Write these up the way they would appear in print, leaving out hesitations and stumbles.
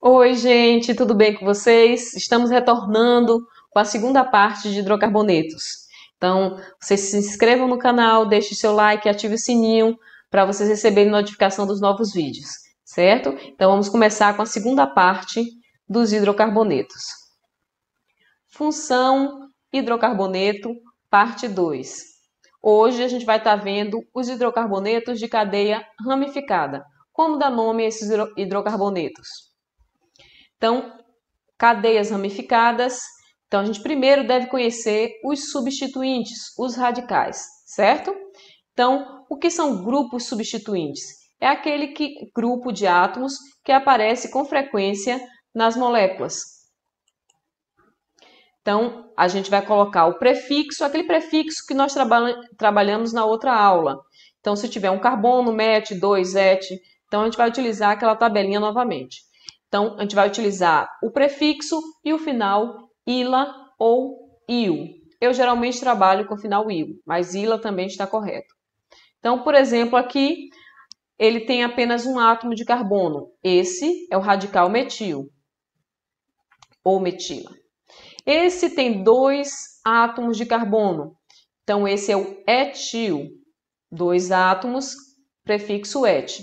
Oi, gente, tudo bem com vocês? Estamos retornando com a segunda parte de hidrocarbonetos. Então, vocês se inscrevam no canal, deixem seu like, ative o sininho para vocês receberem notificação dos novos vídeos, certo? Então, vamos começar com a segunda parte dos hidrocarbonetos. Função hidrocarboneto, parte 2. Hoje a gente vai estar vendo os hidrocarbonetos de cadeia ramificada. Como dá nome a esses hidrocarbonetos? Então, cadeias ramificadas. Então, a gente primeiro deve conhecer os substituintes, os radicais, certo? Então, o que são grupos substituintes? É aquele grupo de átomos que aparece com frequência nas moléculas. Então, a gente vai colocar o prefixo, aquele prefixo que nós trabalhamos na outra aula. Então, se tiver um carbono, met, 2, et, então a gente vai utilizar aquela tabelinha novamente. Então, a gente vai utilizar o prefixo e o final ila ou il. Eu geralmente trabalho com o final il, mas ila também está correto. Então, por exemplo, aqui ele tem apenas um átomo de carbono. Esse é o radical metil ou metila. Esse tem dois átomos de carbono. Então, esse é o etil. Dois átomos, prefixo et.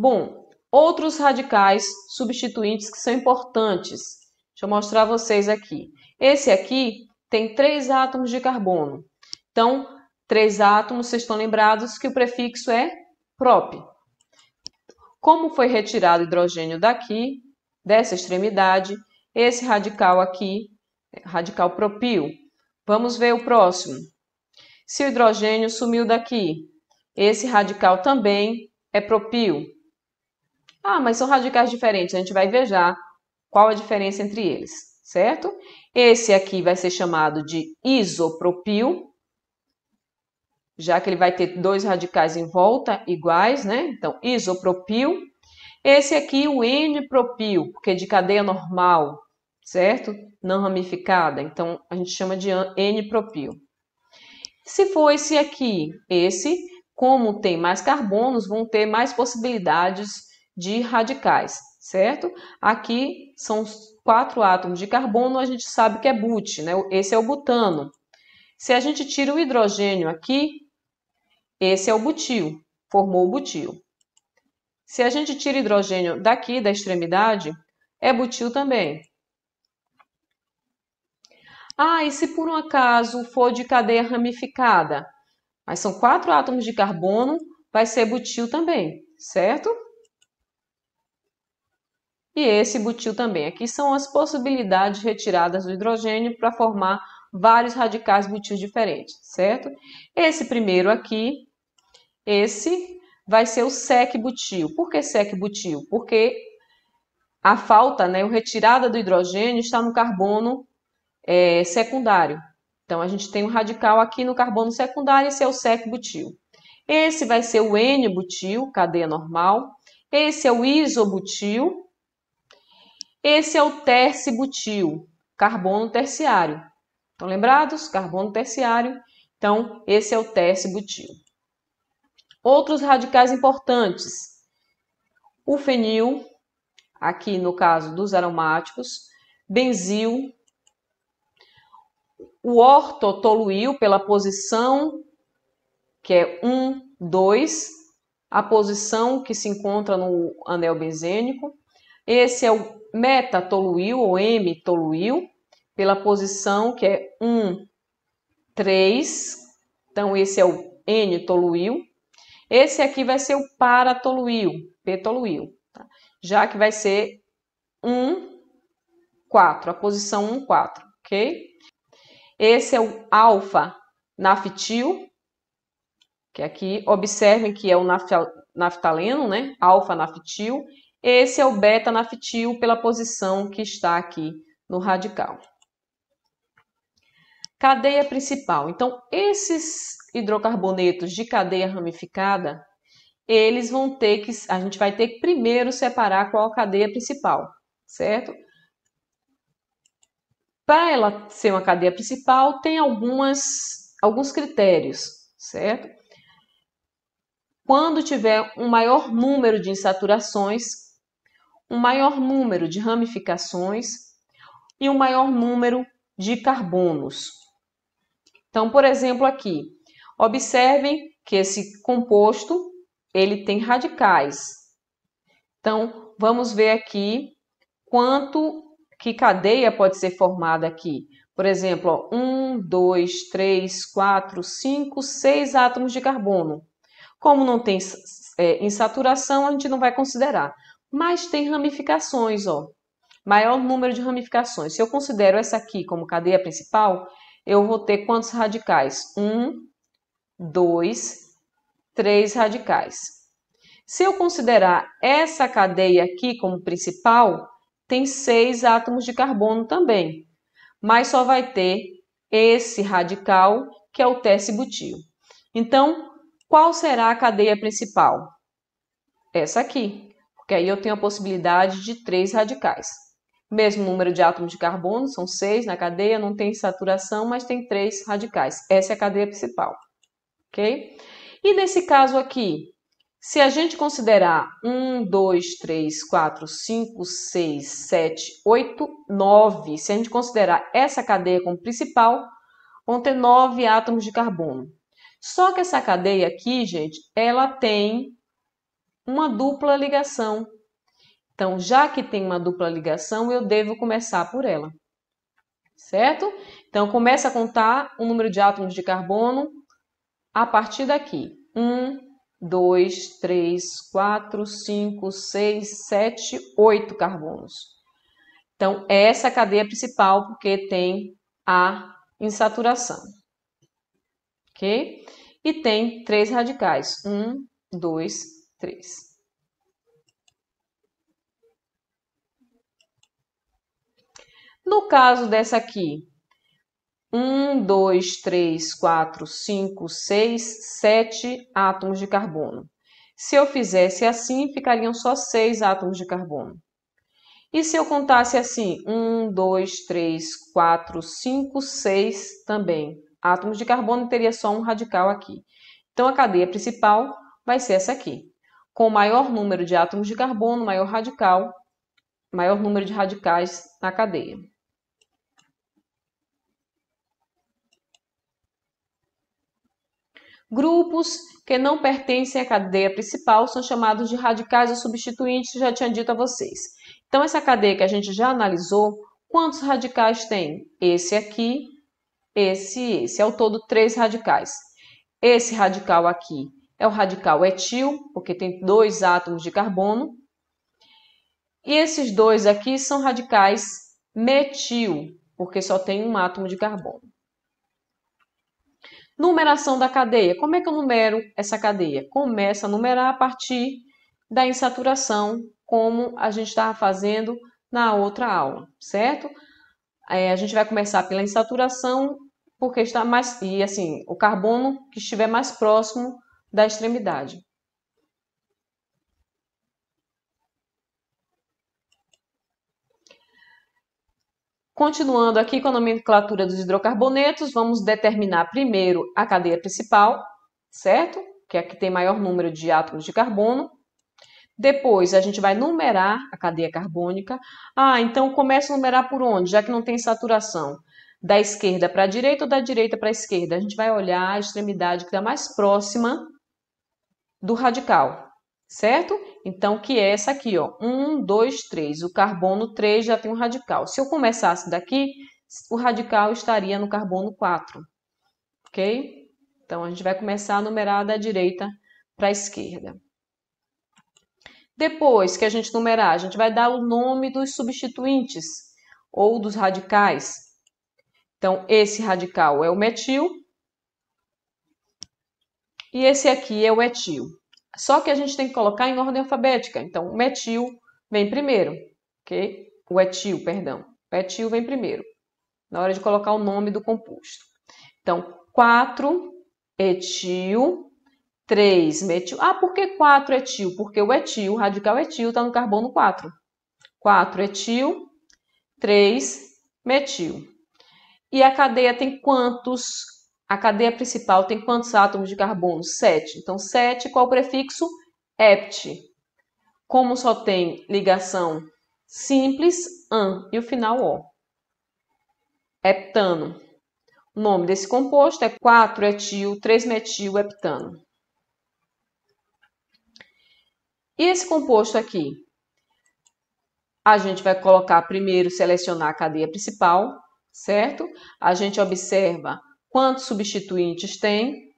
Bom, outros radicais substituintes que são importantes. Deixa eu mostrar a vocês aqui. Esse aqui tem 3 átomos de carbono. Então, 3 átomos, vocês estão lembrados que o prefixo é prop. Como foi retirado o hidrogênio daqui, dessa extremidade, esse radical aqui, radical propil. Vamos ver o próximo. Se o hidrogênio sumiu daqui, esse radical também é propil. Ah, mas são radicais diferentes. A gente vai ver já qual a diferença entre eles, certo? Esse aqui vai ser chamado de isopropil, já que ele vai ter 2 radicais em volta iguais, né? Então, isopropil. Esse aqui, o N-propil, porque é de cadeia normal, certo? Não ramificada. Então, a gente chama de N-propil. Se for esse aqui, como tem mais carbonos, vão ter mais possibilidades de radicais, certo? Aqui são 4 átomos de carbono, a gente sabe que é but, né? Esse é o butano. Se a gente tira o hidrogênio aqui, esse é o butil, formou o butil. Se a gente tira hidrogênio daqui, da extremidade, é butil também. Ah, e se por um acaso for de cadeia ramificada, mas são 4 átomos de carbono, vai ser butil também, certo? E esse butil também. Aqui são as possibilidades retiradas do hidrogênio para formar vários radicais butil diferentes, certo? Esse primeiro aqui, esse vai ser o sec-butil. Por que sec-butil? Porque a falta, né, a retirada do hidrogênio está no carbono secundário. Então, a gente tem um radical aqui no carbono secundário, esse é o sec-butil. Esse vai ser o N-butil, cadeia normal. Esse é o isobutil. Esse é o tercibutil, carbono terciário. Estão lembrados? Carbono terciário. Então, esse é o tercibutil. Outros radicais importantes. O fenil, aqui no caso dos aromáticos. Benzil. O ortotoluil, pela posição, que é 1, 2. A posição que se encontra no anel benzênico. Esse é o metatoluil ou M-toluil, pela posição que é 1, 3. Então, esse é o N-toluil. Esse aqui vai ser o paratoluil, P-toluil, tá? Já que vai ser 1, 4, a posição 1, 4, ok? Esse é o alfa-naftil, que aqui, observem que é o naftaleno, né? Alfa-naftil. Esse é o beta-naftil pela posição que está aqui no radical. Cadeia principal. Então, esses hidrocarbonetos de cadeia ramificada, eles vão ter que, a gente vai ter que primeiro separar qual a cadeia principal, certo? Para ela ser uma cadeia principal, tem alguns critérios, certo? quando tiver um maior número de insaturações, um maior número de ramificações e um maior número de carbonos. Então, por exemplo, aqui, observem que esse composto ele tem radicais. Então, vamos ver aqui que cadeia pode ser formada aqui. Por exemplo, 1, 2, 3, 4, 5, 6 átomos de carbono. Como não tem insaturação, a gente não vai considerar. Mas tem ramificações, ó. Maior número de ramificações. Se eu considero essa aqui como cadeia principal, eu vou ter quantos radicais? 1, 2, 3 radicais. Se eu considerar essa cadeia aqui como principal, tem 6 átomos de carbono também, mas só vai ter esse radical, que é o tércio-butil. Então, qual será a cadeia principal? Essa aqui, porque aí eu tenho a possibilidade de 3 radicais. Mesmo número de átomos de carbono, são 6 na cadeia, não tem saturação, mas tem 3 radicais. Essa é a cadeia principal, ok? E nesse caso aqui, se a gente considerar 1, 2, 3, 4, 5, 6, 7, 8, 9, se a gente considerar essa cadeia como principal, vão ter 9 átomos de carbono. Só que essa cadeia aqui, gente, ela tem uma dupla ligação. Então, já que tem uma dupla ligação, eu devo começar por ela, certo? Então, começa a contar o número de átomos de carbono a partir daqui. 1, 2, 3, 4, 5, 6, 7, 8 carbonos. Então, é essa a cadeia principal, porque tem a insaturação. Ok? E tem 3 radicais. 1, 2, 3. No caso dessa aqui, 1, 2, 3, 4, 5, 6, 7 átomos de carbono. Se eu fizesse assim, ficariam só 6 átomos de carbono. E se eu contasse assim, 1, 2, 3, 4, 5, 6 também. Átomos de carbono teria só um radical aqui. Então, a cadeia principal vai ser essa aqui. Com maior número de átomos de carbono, maior radical, maior número de radicais na cadeia. Grupos que não pertencem à cadeia principal são chamados de radicais ou substituintes, já tinha dito a vocês. Então, essa cadeia que a gente já analisou, quantos radicais tem? Esse aqui, esse e esse. Ao todo, 3 radicais. Esse radical aqui é o radical etil, porque tem 2 átomos de carbono. E esses dois aqui são radicais metil, porque só tem um átomo de carbono. Numeração da cadeia. Como é que eu numero essa cadeia? Começa a numerar a partir da insaturação, como a gente estava fazendo na outra aula, certo? A gente vai começar pela insaturação, porque está mais... E assim, o carbono que estiver mais próximo da extremidade. Continuando aqui com a nomenclatura dos hidrocarbonetos, vamos determinar primeiro a cadeia principal, certo? Que é a que tem maior número de átomos de carbono. Depois, a gente vai numerar a cadeia carbônica. Então começa a numerar por onde? Já que não tem saturação. Da esquerda para a direita ou da direita para a esquerda? A gente vai olhar a extremidade que está mais próxima do radical, certo? Então, que é essa aqui, ó, 1, 2, 3. O carbono 3 já tem um radical. Se eu começasse daqui, o radical estaria no carbono 4, ok? Então, a gente vai começar a numerar da direita para a esquerda. Depois que a gente numerar, a gente vai dar o nome dos substituintes ou dos radicais. Então, esse radical é o metil e esse aqui é o etil. Só que a gente tem que colocar em ordem alfabética. Então, o metil vem primeiro, ok? O etil, perdão. O etil vem primeiro, na hora de colocar o nome do composto. Então, 4 etil, 3 metil. Por que 4 etil? Porque o etil, o radical etil, está no carbono 4. 4 etil, 3 metil. E a cadeia tem quantos A cadeia principal tem quantos átomos de carbono? 7. Então, 7, qual o prefixo? Hept. Como só tem ligação simples, an, e o final O. Heptano. O nome desse composto é 4-etil-3-metil-heptano. E esse composto aqui? A gente vai colocar primeiro, selecionar a cadeia principal, certo? A gente observa quantos substituintes tem.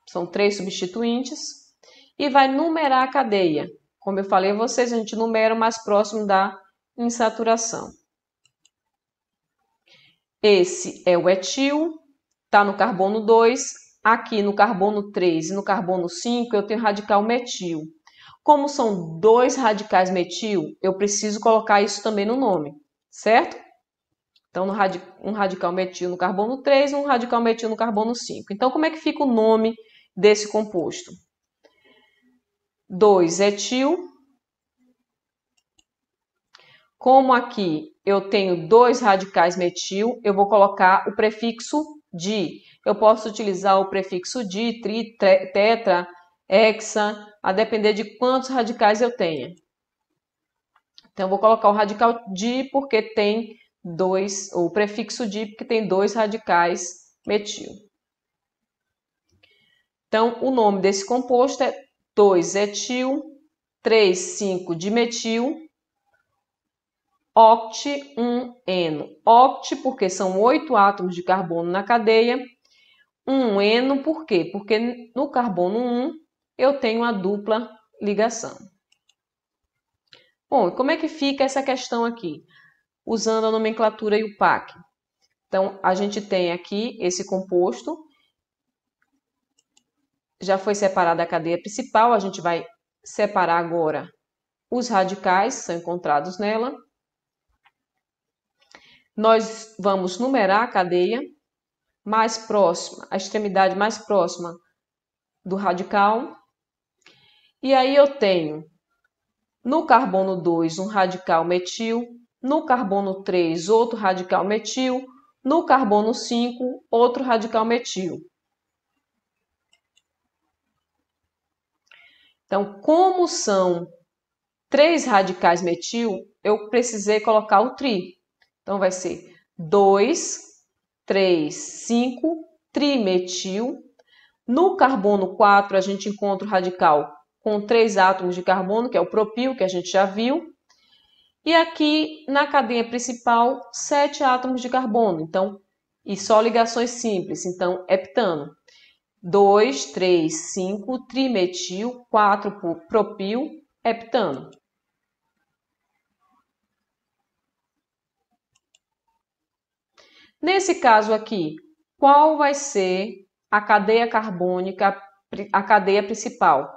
São 3 substituintes. E vai numerar a cadeia. Como eu falei a vocês, a gente numera o mais próximo da insaturação. Esse é o etil, está no carbono 2. Aqui no carbono 3 e no carbono 5 eu tenho radical metil. Como são 2 radicais metil, eu preciso colocar isso também no nome, certo? Então, um radical metil no carbono 3 e um radical metil no carbono 5. Então, como é que fica o nome desse composto? 2-etil. Como aqui eu tenho 2 radicais metil, eu vou colocar o prefixo di. Eu posso utilizar o prefixo di, tri, tetra, hexa, a depender de quantos radicais eu tenha. Então, eu vou colocar o radical di porque tem 2, ou o prefixo di porque tem 2 radicais metil. Então, o nome desse composto é 2-etil, 3,5-dimetil, oct-1-eno. Oct porque são 8 átomos de carbono na cadeia. 1-eno por quê? Porque no carbono 1 eu tenho a dupla ligação. Bom, e como é que fica essa questão aqui? Usando a nomenclatura IUPAC. Então, a gente tem aqui esse composto. Já foi separada a cadeia principal, a gente vai separar agora os radicais que são encontrados nela. Nós vamos numerar a cadeia mais próxima, a extremidade mais próxima do radical. E aí eu tenho no carbono 2 um radical metil, no carbono 3 outro radical metil, no carbono 5 outro radical metil. Então, como são 3 radicais metil, eu precisei colocar o tri. Então, vai ser 2, 3, 5, trimetil. No carbono 4, a gente encontra o radical com 3 átomos de carbono, que é o propil, que a gente já viu. E aqui, na cadeia principal, 7 átomos de carbono. Então, e só ligações simples. Então, heptano. 2, 3, 5, trimetil, 4 propil, heptano. Nesse caso aqui, qual vai ser a cadeia carbônica, a cadeia principal?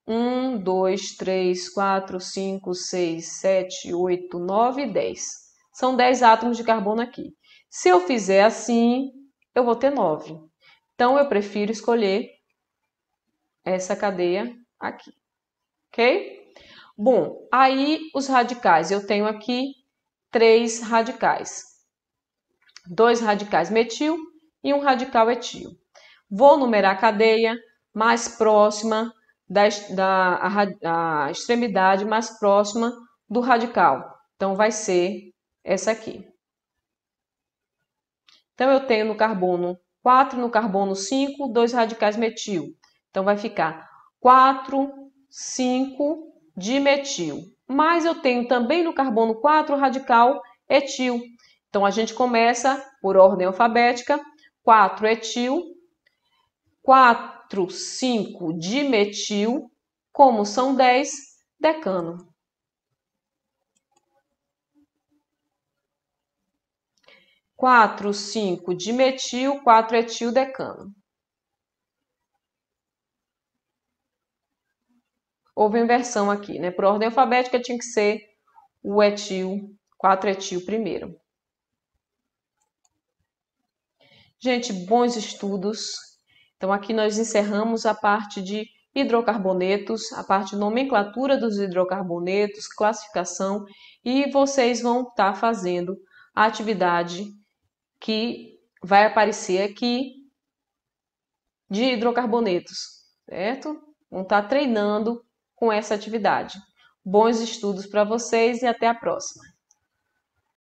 1, 2, 3, 4, 5, 6, 7, 8, 9 e 10. São 10 átomos de carbono aqui. Se eu fizer assim, eu vou ter 9. Então, eu prefiro escolher essa cadeia aqui. Ok? Bom, aí os radicais. Eu tenho aqui 3 radicais. 2 radicais metil e um radical etil. Vou numerar a cadeia mais próxima da extremidade mais próxima do radical. Então, vai ser essa aqui. Então, eu tenho no carbono 4, no carbono 5, 2 radicais metil. Então, vai ficar 4, 5 dimetil. Mas eu tenho também no carbono 4 radical etil. Então, a gente começa por ordem alfabética. 4 etil, 4, 5 dimetil, como são 10, decano. 4, 5 dimetil, 4 etil, decano. Houve inversão aqui, né? Por ordem alfabética tinha que ser o etil, 4 etil primeiro. Gente, bons estudos. Então, aqui nós encerramos a parte de hidrocarbonetos, a parte de nomenclatura dos hidrocarbonetos, classificação, e vocês vão estar fazendo a atividade que vai aparecer aqui de hidrocarbonetos, certo? Vão estar treinando com essa atividade. Bons estudos para vocês e até a próxima!